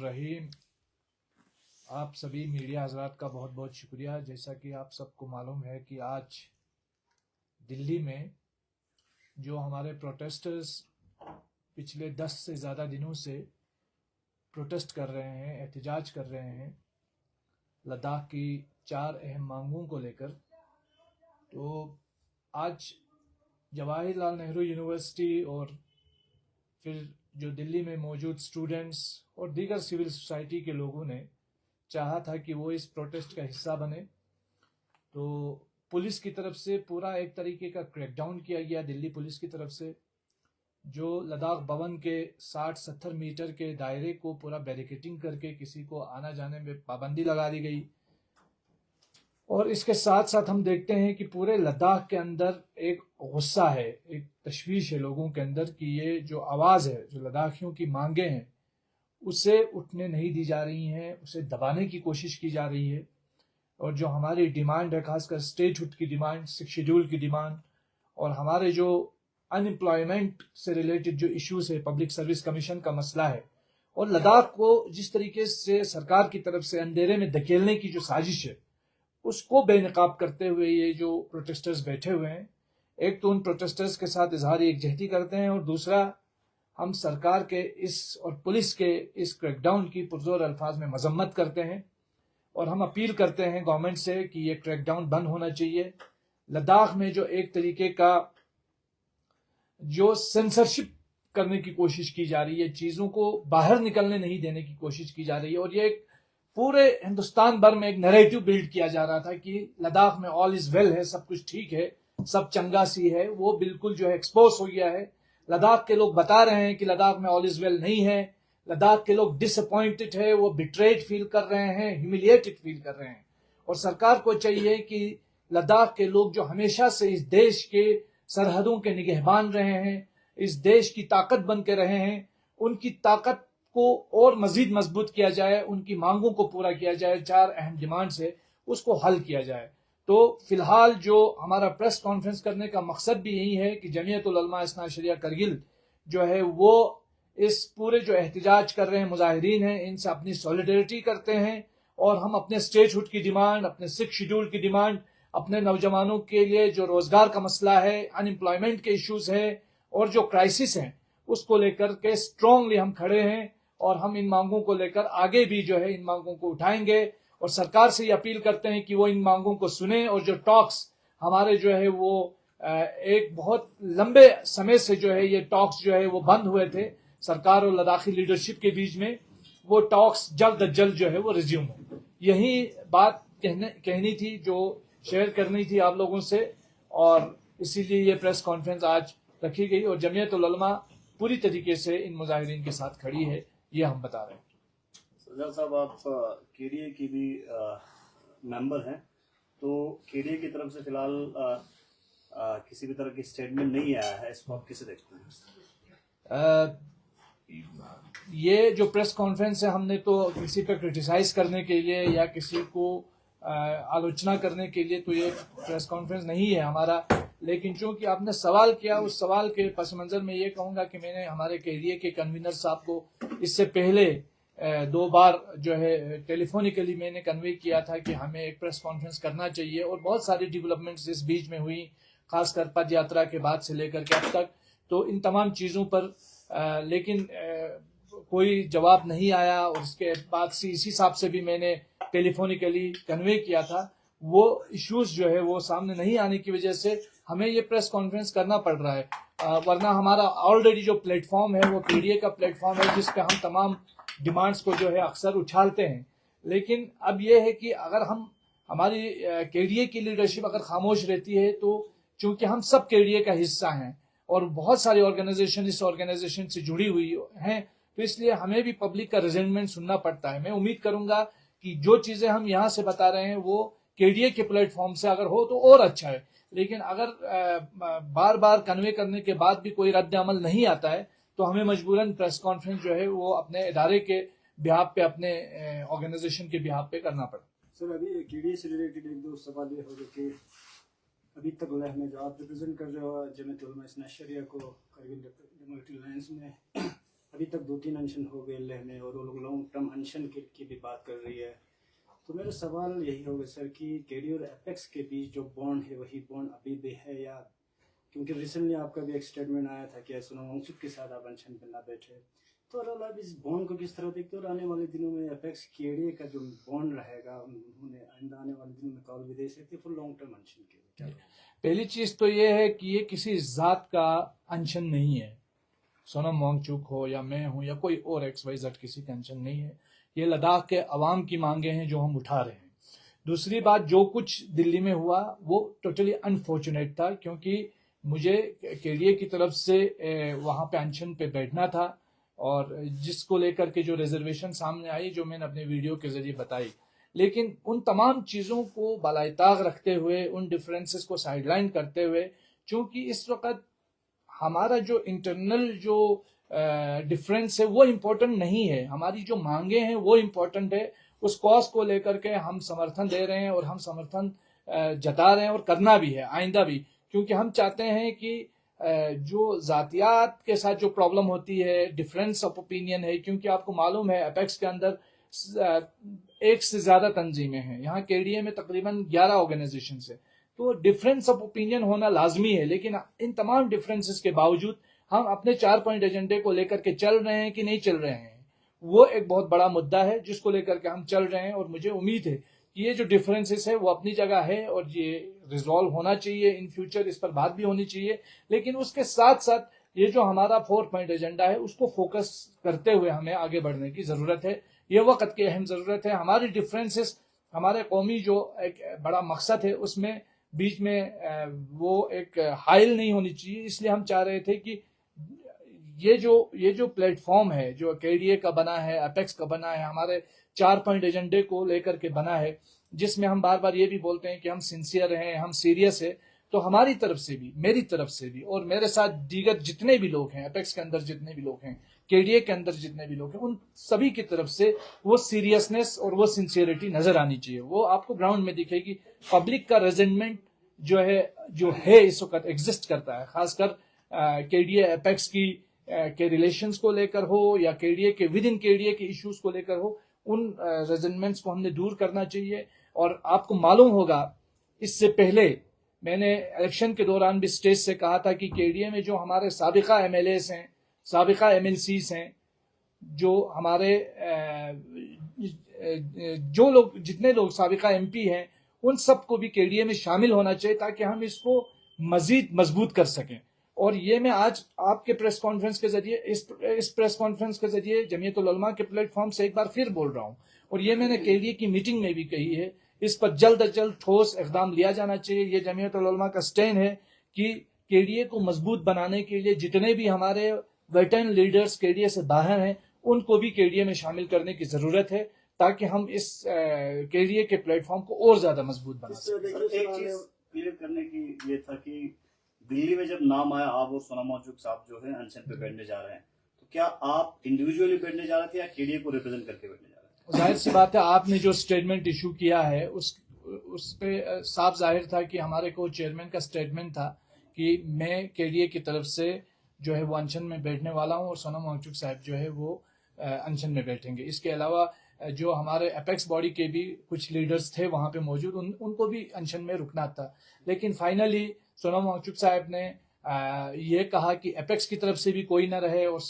रहीम। आप सभी मीडिया हजरात का बहुत बहुत शुक्रिया। जैसा कि आप सबको मालूम है कि आज दिल्ली में जो हमारे प्रोटेस्टर्स पिछले 10 से ज़्यादा दिनों से प्रोटेस्ट कर रहे हैं, एहतजाज कर रहे हैं लद्दाख की 4 अहम मांगों को लेकर, तो आज जवाहरलाल नेहरू यूनिवर्सिटी और फिर जो दिल्ली में मौजूद स्टूडेंट्स और दीगर सिविल सोसाइटी के लोगों ने चाहा था कि वो इस प्रोटेस्ट का हिस्सा बने। तो पुलिस की तरफ से पूरा एक तरीके का क्रैकडाउन किया गया दिल्ली पुलिस की तरफ से, जो लद्दाख भवन के 60-70 मीटर के दायरे को पूरा बैरिकेटिंग करके किसी को आना जाने में पाबंदी लगा दी गई। और इसके साथ साथ हम देखते हैं कि पूरे लद्दाख के अंदर एक गुस्सा है, एक तशवीश है लोगों के अंदर कि ये जो आवाज़ है, जो लद्दाखियों की मांगे हैं, उसे उठने नहीं दी जा रही हैं, उसे दबाने की कोशिश की जा रही है। और जो हमारी डिमांड है, खासकर स्टेटहुड की डिमांड, 6 शेड्यूल की डिमांड, और हमारे जो अनएम्प्लॉयमेंट से रिलेटेड जो इश्यूज है, पब्लिक सर्विस कमीशन का मसला है, और लद्दाख को जिस तरीके से सरकार की तरफ से अंधेरे में धकेलने की जो साजिश है, उसको बेनकाब करते हुए ये जो प्रोटेस्टर्स बैठे हुए हैं, एक तो उन प्रोटेस्टर्स के साथ इजहार एकजहती करते हैं, और दूसरा हम सरकार के इस और पुलिस के इस क्रैकडाउन की पुरजोर अल्फाज में मजम्मत करते हैं। और हम अपील करते हैं गवर्नमेंट से कि ये क्रैकडाउन बंद होना चाहिए। लद्दाख में जो एक तरीके का जो सेंसरशिप करने की कोशिश की जा रही है, चीज़ों को बाहर निकलने नहीं देने की कोशिश की जा रही है, और ये एक पूरे हिंदुस्तान भर में एक नैरेटिव बिल्ड किया जा रहा था कि लद्दाख में ऑल इज वेल है, सब कुछ ठीक है, सब चंगा सी है, वो बिल्कुल जो है एक्सपोज हो गया है। लद्दाख के लोग बता रहे हैं कि लद्दाख में ऑल इज वेल नहीं है। लद्दाख के लोग डिसअपॉइंटेड है, वो बिट्रेड फील कर रहे हैं, ह्यूमिलिएटेड फील कर रहे हैं। और सरकार को चाहिए कि लद्दाख के लोग जो हमेशा से इस देश के सरहदों के निगहबान रहे हैं, इस देश की ताकत बन के रहे हैं, उनकी ताकत को और मजीद मजबूत किया जाए, उनकी मांगों को पूरा किया जाए, 4 अहम डिमांड्स है उसको हल किया जाए। तो फिलहाल जो हमारा प्रेस कॉन्फ्रेंस करने का मकसद भी यही है कि जमीयत उल उलमा इस्ना शरिया करगिल जो है वो इस पूरे जो एहतजाज कर रहे हैं मुजाहिरीन हैं, इनसे अपनी सॉलिडरिटी करते हैं, और हम अपने स्टेटहुड की डिमांड, अपने 6 शेड्यूल की डिमांड, अपने नौजवानों के लिए जो रोजगार का मसला है, अनएम्प्लॉयमेंट के इश्यूज है, और जो क्राइसिस हैं, उसको लेकर के स्ट्रांगली हम खड़े हैं। और हम इन मांगों को लेकर आगे भी जो है इन मांगों को उठाएंगे, और सरकार से ये अपील करते हैं कि वो इन मांगों को सुने। और जो टॉक्स हमारे जो है वो एक बहुत लंबे समय से जो है ये टॉक्स जो है वो बंद हुए थे सरकार और लद्दाखी लीडरशिप के बीच में, वो टॉक्स जल्द अज जल्द जो है वो रिज्यूम हो। यही बात कहनी थी, जो शेयर करनी थी आप लोगों से, और इसीलिए ये प्रेस कॉन्फ्रेंस आज रखी गई। और जमीयत उल उलमा पूरी तरीके से इन मुजाहिरीन के साथ खड़ी है, ये हम बता रहे हैं। सज्जाद साहब, आप केडीए की भी मेंबर हैं, तो केडीए की तरफ से फिलहाल किसी भी तरह की स्टेटमेंट नहीं आया है, इसको आप कैसे देखते हैं? ये जो प्रेस कॉन्फ्रेंस है, हमने तो किसी पे क्रिटिसाइज करने के लिए या किसी को आलोचना करने के लिए तो ये प्रेस कॉन्फ्रेंस नहीं है हमारा। लेकिन चूंकि आपने सवाल किया, उस सवाल के पस मंजर में ये कहूँगा कि मैंने हमारे केडीए के कन्वीनर साहब को इससे पहले 2 बार जो है टेलीफोनिकली मैंने कन्वे किया था कि हमें एक प्रेस कॉन्फ्रेंस करना चाहिए, और बहुत सारी डेवलपमेंट्स इस बीच में हुई, खासकर पद यात्रा के बाद से लेकर के अब तक, तो इन तमाम चीज़ों पर लेकिन कोई जवाब नहीं आया। और इसके बाद से इसी हिसाब से भी मैंने टेलीफोनिकली कन्वे किया था, वो इश्यूज जो है वो सामने नहीं आने की वजह से हमें ये प्रेस कॉन्फ्रेंस करना पड़ रहा है। वरना हमारा ऑलरेडी जो प्लेटफॉर्म है वो केडीए का प्लेटफॉर्म है, जिस पे हम तमाम डिमांड्स को जो है अक्सर उछालते हैं। लेकिन अब ये है कि अगर हम हमारी केडीए की लीडरशिप अगर खामोश रहती है, तो चूंकि हम सब केडीए का हिस्सा हैं और बहुत सारी ऑर्गेनाइजेशन इस ऑर्गेनाइजेशन से जुड़ी हुई हैं, तो इसलिए हमें भी पब्लिक का रिजेंटमेंट सुनना पड़ता है। मैं उम्मीद करूंगा कि जो चीजें हम यहाँ से बता रहे हैं वो केडीए के प्लेटफॉर्म से अगर हो तो और अच्छा है। लेकिन अगर बार बार कन्वे करने के बाद भी कोई रद्द अमल नहीं आता है, तो हमें मजबूरन प्रेस कॉन्फ्रेंस जो है वो अपने इदारे के बिहाफ पे, अपने ऑर्गेनाइजेशन के बिहाफ पे करना पड़ा। सर, अभी केडीए से रिलेटेड 1-2 सवाल ये हो गए कि अभी तक में जो आप रिप्रेजेंट कर रहे हो जमीयत उल उलमा इस्ना शरिया को करगिल डेमोक्रेटिक अलायंस में, अभी तक 2-3 अनशन हो गए लेह में, और वो लोग लॉन्ग टर्म अनशन की भी बात कर रही है। तो मेरा सवाल यही होगा सर कि केडी और एपेक्स के बीच जो बॉन्ड है वही बॉन्ड अभी भी है, या क्योंकि रिसेंटली आपका भी एक स्टेटमेंट आया था कि सोनम वांगचुक के साथ आप अनशन पर ना बैठे, तो अगर आप इस बॉन्ड को किस तरह देखते हो? और आने वाले दिनों में एपेक्स केडी का जो बॉन्ड रहेगा, उन्हें आइंदा आने वाले दिनों में कॉल भी दे सकते फॉर लॉन्ग टर्म अनशन के लिए, क्या? पहली चीज तो ये है कि ये किसी जात का अनशन नहीं है। सोनम वांगचुक हो या मैं हूं या कोई और XYZ, किसी का अनशन नहीं है। ये लद्दाख के अवाम की मांगे हैं जो हम उठा रहे हैं। दूसरी बात, जो कुछ दिल्ली में हुआ वो टोटली अनफॉर्चुनेट था, क्योंकि मुझे केडीए की तरफ से वहां पे अनशन पे बैठना था, और जिसको लेकर के जो रिजर्वेशन सामने आई, जो मैंने अपने वीडियो के जरिए बताई, लेकिन उन तमाम चीज़ों को बालाइताग रखते हुए, उन डिफरेंसेस को साइडलाइन करते हुए, चूंकि इस वक्त हमारा जो इंटरनल जो डिफरेंस है वो इम्पोर्टेंट नहीं है, हमारी जो मांगे हैं वो इम्पोर्टेंट है। उस कॉज को लेकर के हम समर्थन दे रहे हैं और हम समर्थन जता रहे हैं, और करना भी है आइंदा भी, क्योंकि हम चाहते हैं कि जो जातियात के साथ जो प्रॉब्लम होती है, डिफरेंस ऑफ ओपिनियन है, क्योंकि आपको मालूम है एपेक्स के अंदर एक से ज्यादा तंजीमें हैं, यहाँ केडीए में तकरीबन 11 ऑर्गेनाइजेशन है, तो डिफरेंस ऑफ ओपिनियन होना लाजमी है। लेकिन इन तमाम डिफरेंसेस के बावजूद हम अपने 4 पॉइंट एजेंडे को लेकर के चल रहे हैं कि नहीं चल रहे हैं, वो एक बहुत बड़ा मुद्दा है जिसको लेकर के हम चल रहे हैं। और मुझे उम्मीद है कि ये जो डिफरेंसेस है वो अपनी जगह है और ये रिजॉल्व होना चाहिए इन फ्यूचर, इस पर बात भी होनी चाहिए। लेकिन उसके साथ साथ ये जो हमारा 4 पॉइंट एजेंडा है उसको फोकस करते हुए हमें आगे बढ़ने की जरूरत है। ये वक्त की अहम जरूरत है। हमारी डिफरेंसेस, हमारे कौमी जो एक बड़ा मकसद है, उसमें बीच में वो एक हाइल नहीं होनी चाहिए। इसलिए हम चाह रहे थे कि ये जो प्लेटफॉर्म है जो केडीए का बना है, एपेक्स का बना है, हमारे 4 पॉइंट एजेंडे को लेकर के बना है, जिसमें हम बार बार ये भी बोलते हैं कि हम सिंसियर हैं, हम सीरियस है। तो हमारी तरफ से भी, मेरी तरफ से भी, और मेरे साथ दीगर जितने भी लोग हैं, एपेक्स के अंदर जितने भी लोग हैं, केडीए के अंदर जितने भी लोग हैं, उन सभी की तरफ से वो सीरियसनेस और वो सिंसियरिटी नजर आनी चाहिए। वो आपको ग्राउंड में दिखेगी। पब्लिक का रेजेंटमेंट जो है इस वक्त एग्जिस्ट करता है, खासकर केडीए एपेक्स के रिलेशंस को लेकर हो या केडीए के विद इन केडीए के इश्यूज को लेकर हो, उन रेजेंटमेंट्स को हमने दूर करना चाहिए। और आपको मालूम होगा, इससे पहले मैंने इलेक्शन के दौरान भी स्टेज से कहा था कि केडीए में जो हमारे साबिका एमएलएस हैं, साबिका एमएलसीज हैं, जो हमारे जो लोग, जितने लोग साबिका एमपी हैं, उन सबको भी केडीए में शामिल होना चाहिए ताकि हम इसको मजीद मजबूत कर सकें। और ये मैं आज आपके प्रेस कॉन्फ्रेंस के जरिए, इस प्रेस कॉन्फ्रेंस के जरिए जमीयतुल उलमा के प्लेटफॉर्म से एक बार फिर बोल रहा हूं, और ये मैंने केडीए की मीटिंग में भी कही है, इस पर जल्द अज जल्द ठोस इकदाम लिया जाना चाहिए। ये जमीयतुल उलमा का स्टैंड है कि केडीए को मजबूत बनाने के लिए जितने भी हमारे वेटरन लीडर्स केडीए से बाहर हैं, उनको भी केडीए में शामिल करने की जरूरत है, ताकि हम इस केडीए के प्लेटफॉर्म को और ज्यादा मजबूत बना सकें। एक चीज क्लियर करने की ये था कि दिल्ली में जब नाम आया, आप और सोनम वांगचुक साहब जो है अनशन पे बैठने जा रहे हैं, तो क्या आप इंडिविजुअली बैठने जा रहे थे या केडीए को रिप्रेजेंट करके बैठने जा रहे थे? जाहिर सी बात है, आपने जो स्टेटमेंट इशू किया है उस पे साफ जाहिर था कि हमारे को चेयरमैन का स्टेटमेंट था कि मैं केडीए की तरफ से जो है वो अनशन में बैठने वाला हूं, और सोनम वांगचुक साहब जो है वो अनशन में बैठेंगे। इसके अलावा जो हमारे एपेक्स बॉडी के भी कुछ लीडर्स थे वहां पे मौजूद, उनको भी अनशन में रुकना था। लेकिन फाइनली सोनम वांगचुक साहब ने ये कहा कि एपेक्स की तरफ से भी कोई ना रहे और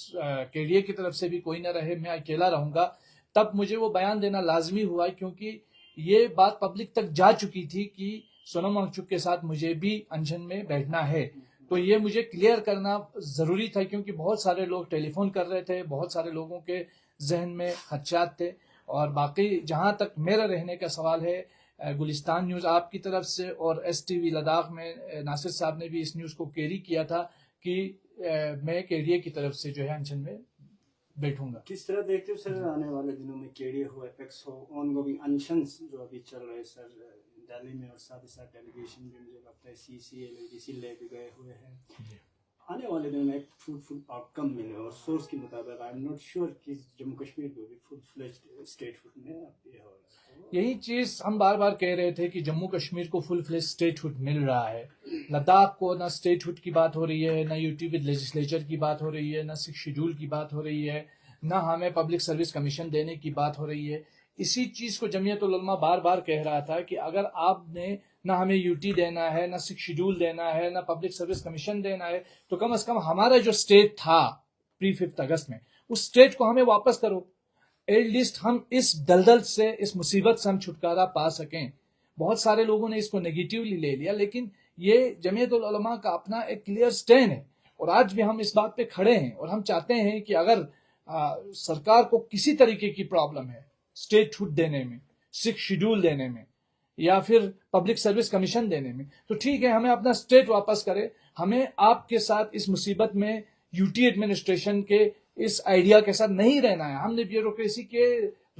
केडीए की तरफ से भी कोई ना रहे, मैं अकेला रहूंगा। तब मुझे वो बयान देना लाजमी हुआ, क्योंकि ये बात पब्लिक तक जा चुकी थी कि सोनम वांगचुक के साथ मुझे भी अनशन में बैठना है। तो ये मुझे क्लियर करना जरूरी था, क्योंकि बहुत सारे लोग टेलीफोन कर रहे थे, बहुत सारे लोगों के जहन में खदशात थे। और बाकी जहां तक मेरा रहने का सवाल है, गुलिस्तान न्यूज़ आपकी तरफ से और STV लद्दाख में नासिर साहब ने भी इस न्यूज़ को कैरी किया था कि मैं केडीए की तरफ से जो है अनशन में बैठूंगा। किस तरह देखते हो सर आने वाले दिनों में केडीए हो, एपेक्स हो, ऑनगोइंग अनशन जो अभी चल रहे हैं सर दिल्ली में, और साथ ही साथ डेलीगेशन भी मुझे लगता है CCA LDC ले भी गए हुए हैं। आने वाले दिनों में एक फ्रूटफुल आउटकम मिले और सोर्स के मुताबिक आई एम नॉट श्योर कि जम्मू कश्मीर को भी फुल फ्लेज्ड स्टेटहुड में अब ये हो रहा है। यही चीज हम बार बार कह रहे थे कि जम्मू कश्मीर को फुल फ्लेज स्टेटहुड मिल रहा है। लद्दाख को ना स्टेटहुड की बात हो रही है, ना यूटी विद लेजिस्लेचर की बात हो रही है, ना 6 शेड्यूल की बात हो रही है, ना हमें पब्लिक सर्विस कमीशन देने की बात हो रही है। इसी चीज को जमीयत उल उलमा बार बार कह रहा था कि अगर आपने ना हमें यूटी देना है, ना 6 शेड्यूल देना है, ना पब्लिक सर्विस कमीशन देना है, तो कम से कम हमारा जो स्टेट था प्री 5 अगस्त में, उस स्टेट को हमें वापस करो। एटलीस्ट हम इस दलदल से, इस मुसीबत से हम छुटकारा पा सकें। बहुत सारे लोगों ने इसको नेगेटिवली ले लिया, लेकिन ये जमीयत उल उलमा का अपना एक क्लियर स्टैंड है और आज भी हम इस बात पे खड़े हैं और हम चाहते हैं कि अगर सरकार को किसी तरीके की प्रॉब्लम है स्टेटहुड देने में, 6 शेड्यूल देने में या फिर पब्लिक सर्विस कमीशन देने में, तो ठीक है, हमें अपना स्टेट वापस करे। हमें आपके साथ इस मुसीबत में यूटी एडमिनिस्ट्रेशन के इस आइडिया के साथ नहीं रहना है। हमने ब्यूरोक्रेसी के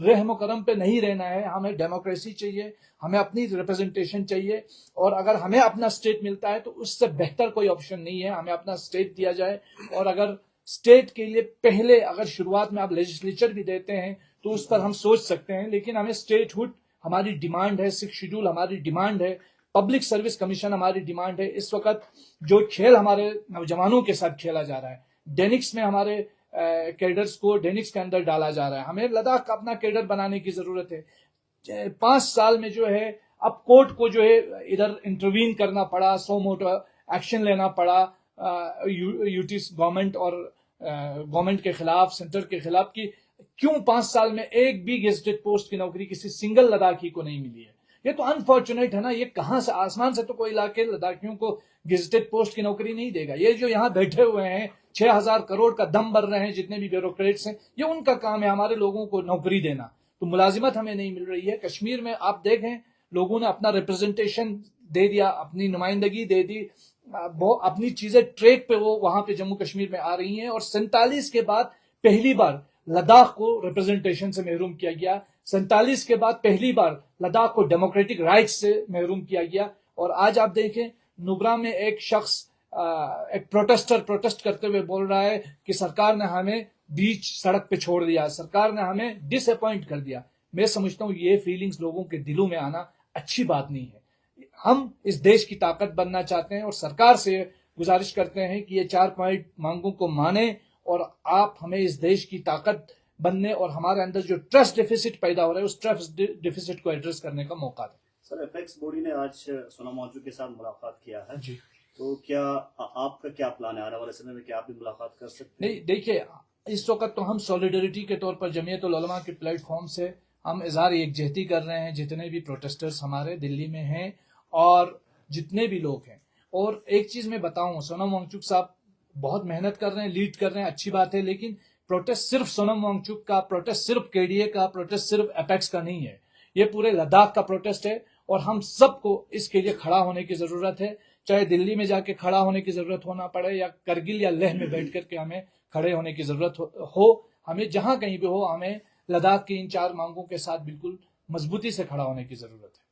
रहम करम पे नहीं रहना है। हमें डेमोक्रेसी चाहिए, हमें अपनी रिप्रेजेंटेशन चाहिए और अगर हमें अपना स्टेट मिलता है तो उससे बेहतर कोई ऑप्शन नहीं है। हमें अपना स्टेट दिया जाए और अगर स्टेट के लिए पहले अगर शुरुआत में आप लेजिस्लेचर भी देते हैं तो उस पर हम सोच सकते हैं, लेकिन हमें स्टेटहुड हमारी डिमांड है, 6 शेड्यूल हमारी डिमांड है, पब्लिक सर्विस कमीशन हमारी डिमांड है। इस वक्त जो खेल हमारे नौजवानों के साथ खेला जा रहा है, डेनिक्स में हमारे कैडर्स को डेनिक्स के अंदर डाला जा रहा है, हमें लद्दाख का अपना कैडर बनाने की जरूरत है। 5 साल में जो है अब कोर्ट को जो है इधर इंटरवीन करना पड़ा, सो मोटो एक्शन लेना पड़ा यूटी गवर्नमेंट और गवर्नमेंट के खिलाफ, सेंटर के खिलाफ, कि क्यों 5 साल में एक भी गेजेटेड पोस्ट की नौकरी किसी सिंगल लद्दाखी को नहीं मिली है। ये तो अनफॉर्चुनेट है ना। ये कहां से, आसमान से तो कोई इलाके लद्दाखियों को गेजेटेड पोस्ट की नौकरी नहीं देगा। ये जो यहाँ बैठे हुए हैं 6000 करोड़ का दम भर रहे हैं जितने भी ब्यूरोक्रेट्स हैं, ये उनका काम है हमारे लोगों को नौकरी देना। तो मुलाजिमत हमें नहीं मिल रही है। कश्मीर में आप देखें लोगों ने अपना रिप्रेजेंटेशन दे दिया, अपनी नुमाइंदगी दे दी, वो अपनी चीजें ट्रैक पे वो वहां पे जम्मू कश्मीर में आ रही हैं और 47 के बाद पहली बार लद्दाख को रिप्रेजेंटेशन से महरूम किया गया। 47 के बाद पहली बार लद्दाख को डेमोक्रेटिक राइट्स से महरूम किया गया। और आज आप देखें नुब्रा में एक शख्स, एक प्रोटेस्टर प्रोटेस्ट करते हुए बोल रहा है कि सरकार ने हमें बीच सड़क पे छोड़ दिया, सरकार ने हमें डिसअपॉइंट कर दिया। मैं समझता हूं ये फीलिंग्स लोगों के दिलों में आना अच्छी बात नहीं है। हम इस देश की ताकत बनना चाहते हैं और सरकार से गुजारिश करते हैं कि ये 4 पॉइंट मांगों को माने और आप हमें इस देश की ताकत बनने और हमारे अंदर जो ट्रस्ट डेफिसिट पैदा हो रहा है उस ट्रस्ट डेफिसिट को एड्रेस करने का मौका दें। सर, एपेक्स बॉडी ने आज सोनम वांगचुक के साथ मुलाकात किया है जी, तो क्या आपका क्या प्लान है आने वाले समय में, क्या आप भी मुलाकात कर सकते हैं? नहीं, देखिए इस वक्त तो हम सॉलिडरिटी के तौर पर जमीयत उल उलमा के प्लेटफॉर्म से हम इज़हार यकजहती कर रहे हैं, जितने भी प्रोटेस्टर्स हमारे दिल्ली में हैं और जितने भी लोग हैं। और एक चीज मैं बताऊं, सोनम वांगचुक साहब बहुत मेहनत कर रहे हैं, लीड कर रहे हैं, अच्छी बात है, लेकिन प्रोटेस्ट सिर्फ सोनम वांगचुक का, प्रोटेस्ट सिर्फ केडीए का, प्रोटेस्ट सिर्फ एपेक्स का नहीं है, ये पूरे लद्दाख का प्रोटेस्ट है और हम सबको इसके लिए खड़ा होने की जरूरत है। चाहे दिल्ली में जाके खड़ा होने की जरूरत होना पड़े या करगिल या लेह में बैठ करके हमें खड़े होने की जरूरत हो, हमें जहां कहीं भी हो, हमें लद्दाख की इन 4 मांगों के साथ बिल्कुल मजबूती से खड़ा होने की जरूरत है।